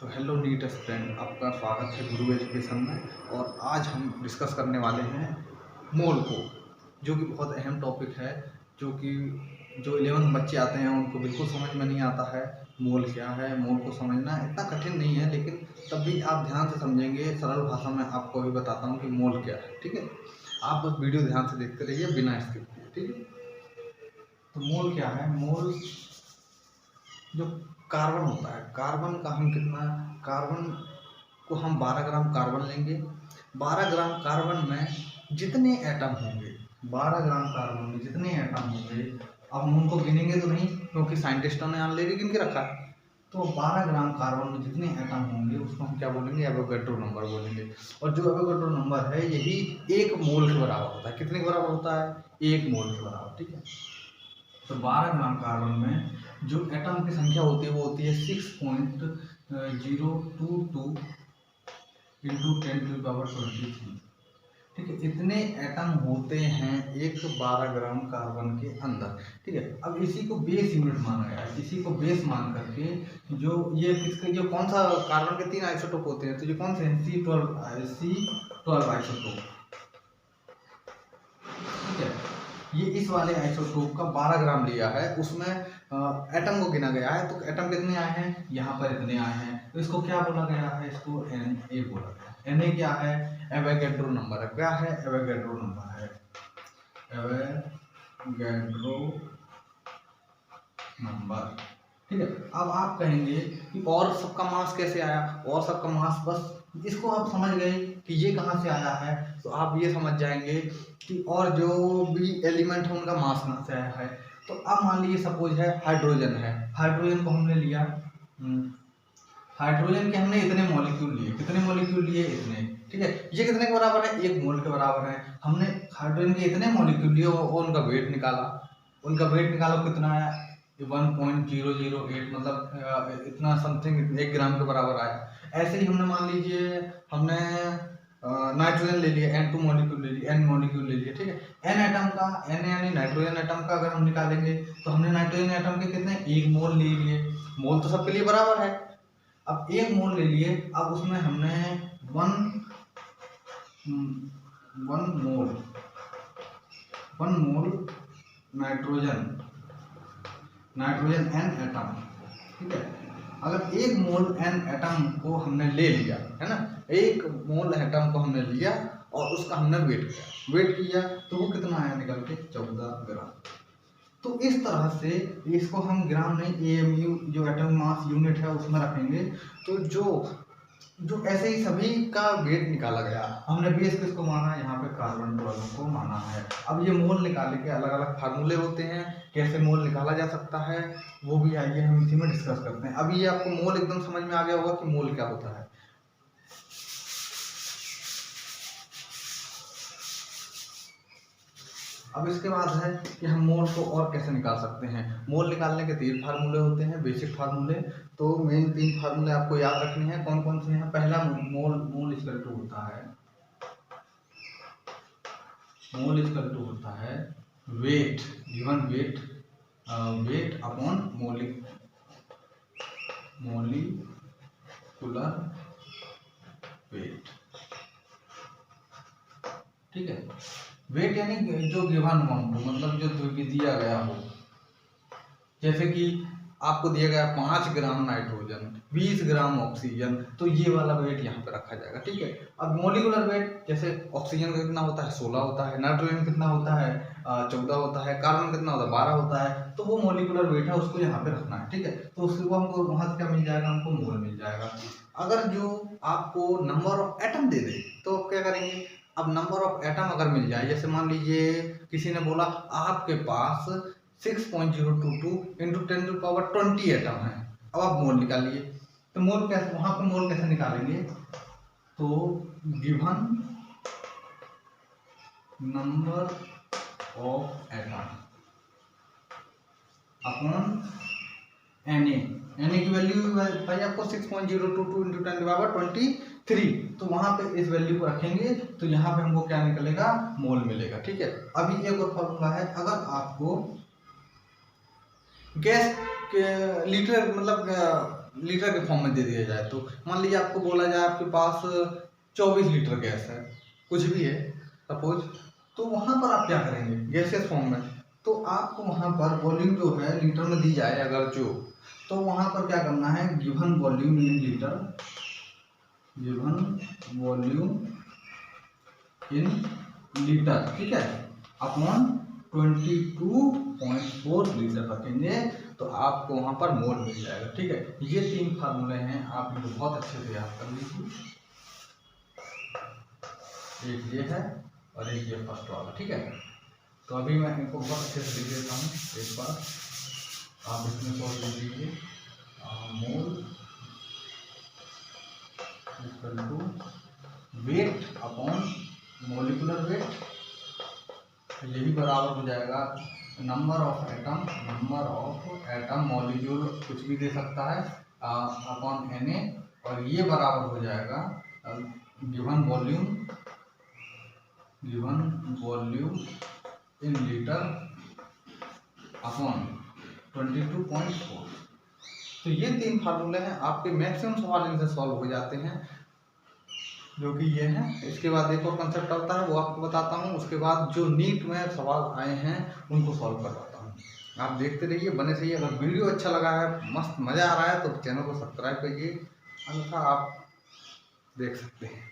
तो hello NEET student, आपका स्वागत है गुरु एजुकेशन में। और आज हम डिस्कस करने वाले हैं मोल को, जो कि बहुत अहम टॉपिक है। जो 11th बच्चे आते हैं उनको बिल्कुल समझ में नहीं आता है मोल क्या है। मोल को समझना इतना कठिन नहीं है, लेकिन तब भी आप ध्यान से समझेंगे। सरल भाषा में आपको भी बताता हूँ कि मोल क्या है, ठीक है। आप बस वीडियो ध्यान से देखते रहिए बिना स्किप किए, ठीक है। तो मोल क्या है? मोल जो कार्बन होता है, कार्बन का हम कार्बन को हम 12 ग्राम कार्बन लेंगे। 12 ग्राम कार्बन में जितने एटम होंगे, 12 ग्राम कार्बन में जितने एटम होंगे, अब हम उनको गिनेंगे तो नहीं, क्योंकि साइंटिस्टों ने ऑलरेडी गिन के रखा है। तो 12 ग्राम कार्बन में जितने एटम होंगे उसको हम क्या बोलेंगे? एवोगैड्रो नंबर बोलेंगे। और जो एवोगैड्रो नंबर है यही 1 मोल के बराबर होता है। कितने के बराबर होता है? 1 मोल के बराबर, ठीक है। तो 12 ग्राम कार्बन में जो एटम की संख्या होती है वो होती है 6.022 इंटू 10⁻23, ठीक है। इतने एटम होते हैं एक 12 ग्राम कार्बन के अंदर, ठीक है। अब इसी को बेस यूनिट माना गया है। इसी को बेस मान करके जो ये किसके, जो कौन सा कार्बन के 3 आइसोटोप होते हैं, तो ये कौन से हैं? C12 आइसोटोप, ठीक है। ये इस वाले आइसोटोप का 12 ग्राम लिया है, उसमें एटम को गिना गया है। तो एटम कितने आए हैं? यहाँ पर इतने आए हैं। तो इसको क्या बोला गया है? इसको Na बोला गया है। Na क्या है? एवोगैड्रो नंबर है। क्या है? एवोगैड्रो नंबर है। एवोगैड्रो नंबर, ठीक है। अब आप कहेंगे कि और सबका मास कैसे आया? और सबका मास, बस इसको आप समझ गए कि ये कहाँ से आया है, तो आप ये समझ जाएंगे कि और जो भी एलिमेंट है उनका मास कहाँ से आया है। तो अब मान लीजिए सपोज है हाइड्रोजन है। हाइड्रोजन को हमने लिया, हाइड्रोजन के हमने इतने मॉलिक्यूल लिए। कितने मॉलिक्यूल लिए? इतने, ठीक है। ये कितने के बराबर है? 1 मोल के बराबर है। हमने हाइड्रोजन के इतने मॉलिक्यूल लिए और उनका वेट निकाला। उनका वेट निकालो, कितना आया? 1.008, मतलब इतना समथिंग 1 ग्राम के बराबर आया। ऐसे ही हमने मान लीजिए हमने नाइट्रोजन ले लिया, N2 मॉलिक्यूल ले लिया, N मॉलिक्यूल ले लिया, ठीक है। N एटम का, N यानी नाइट्रोजन एटम का अगर हम निकालेंगे तो हमने नाइट्रोजन एटम के कितने? 1 मोल ले लिए। मोल तो सबके लिए बराबर है। अब 1 मोल ले लिए, अब उसमें हमने 1 मोल नाइट्रोजन N एटम, ठीक है। अगर 1 मोल N एटम को हमने ले लिया, है ना, 1 मोल एटम को हमने लिया और उसका हमने वेट किया, तो वो कितना आया निकल के? 14 ग्राम। तो इस तरह से इसको हम ग्राम नहीं, AMU जो एटॉमिक मास यूनिट है उसमें रखेंगे। तो जो ऐसे ही सभी का वेट निकाला गया। हमने बेस किसको माना? यहाँ पे कार्बन 12 को माना है। अब ये मोल निकालने के अलग अलग फार्मूले होते हैं, कैसे मोल निकाला जा सकता है वो भी आइए हम इसी में डिस्कस करते हैं। अब ये आपको मोल एकदम समझ में आ गया होगा कि मोल क्या होता है। अब इसके बाद है कि हम मोल को और कैसे निकाल सकते हैं। मोल निकालने के 3 फार्मूले होते हैं, बेसिक फार्मूले। तो मेन 3 फार्मूले आपको याद रखने हैं। कौन कौन से हैं? पहला, मोल इक्वल टू होता है weight, given weight upon molecular weight, ठीक है। वेट यानी जो गिवन अमाउंट हो, मतलब जो दिया गया हो। जैसे कि आपको दिया गया 5 ग्राम नाइट्रोजन, 20 ग्राम ऑक्सीजन, तो ये वाला वेट यहाँ पे रखा जाएगा, ठीक है। अब मोलिकुलर वेट, जैसे ऑक्सीजन का कितना होता है? 16 होता है। नाइट्रोजन कितना होता है? 14 होता है। कार्बन कितना होता है? 12 होता है। तो वो मोलिकुलर वेट है, उसको यहाँ पे रखना है, ठीक है। तो उसको हमको वहां से क्या मिल जाएगा? हमको मोल मिल जाएगा। अगर जो आपको नंबर ऑफ एटम दे दे तो आप क्या करेंगे? अब नंबर ऑफ एटम अगर मिल जाए, जैसे मान लीजिए किसी ने बोला आपके पास 6.022 इंटू 10⁻20 एटम है, अब आप मोल निकालिए। तो मोल कैसे, वहां पर मोल कैसे निकालेंगे? तो given number of atom upon Na की वैल्यू भाई आपको 6.022 इंटू 10⁻23, तो वहां पे इस वैल्यू को रखेंगे तो यहाँ पे हमको क्या निकलेगा? मोल मिलेगा, ठीक है। अभी एक और फॉर्मूला है। अगर आपको गैस लीटर मतलब लीटर के फॉर्म में दे दिया जाए, तो मान लीजिए आपको बोला जाए आपके पास 24 लीटर गैस है, कुछ भी है सपोज, तो वहाँ पर आप क्या करेंगे गैसेस फॉर्म में, तो आपको वहाँ पर वॉल्यूम जो है लीटर में दी जाए अगर जो, तो वहाँ पर क्या करना है, given volume in litre, given volume in litre, ठीक है, अपॉन 22.4 लीटर रखेंगे तो आपको वहाँ पर मोल मिल जाएगा। ठीक है, ये 3 फार्मूले हैं, आप इनको बहुत अच्छे से याद कर लीजिए। एक ये है और एक ये फर्स्ट वाला। ठीक है, तो अभी मैं इनको बहुत अच्छे से लिख देता हूँ एक बार, आप इसमें सोच लीजिए। Mole equal to weight upon molecular weight, यही बराबर हो जाएगा नंबर ऑफ एटम मॉलिक्यूल कुछ भी दे सकता है अपॉन Na, और ये बराबर हो जाएगा given volume in litre upon 22.4। तो ये 3 फार्मूले हैं, आपके मैक्सिमम सवाल इनसे सॉल्व हो जाते हैं, जो कि ये है। इसके बाद एक और कंसेप्ट आता है वो आपको बताता हूँ, उसके बाद जो नीट में सवाल आए हैं उनको सॉल्व करवाता हूँ। आप देखते रहिए, बने रहिए। अगर वीडियो अच्छा लगा है, मस्त मज़ा आ रहा है, तो चैनल को सब्सक्राइब करिए, अन्यथा आप देख सकते हैं।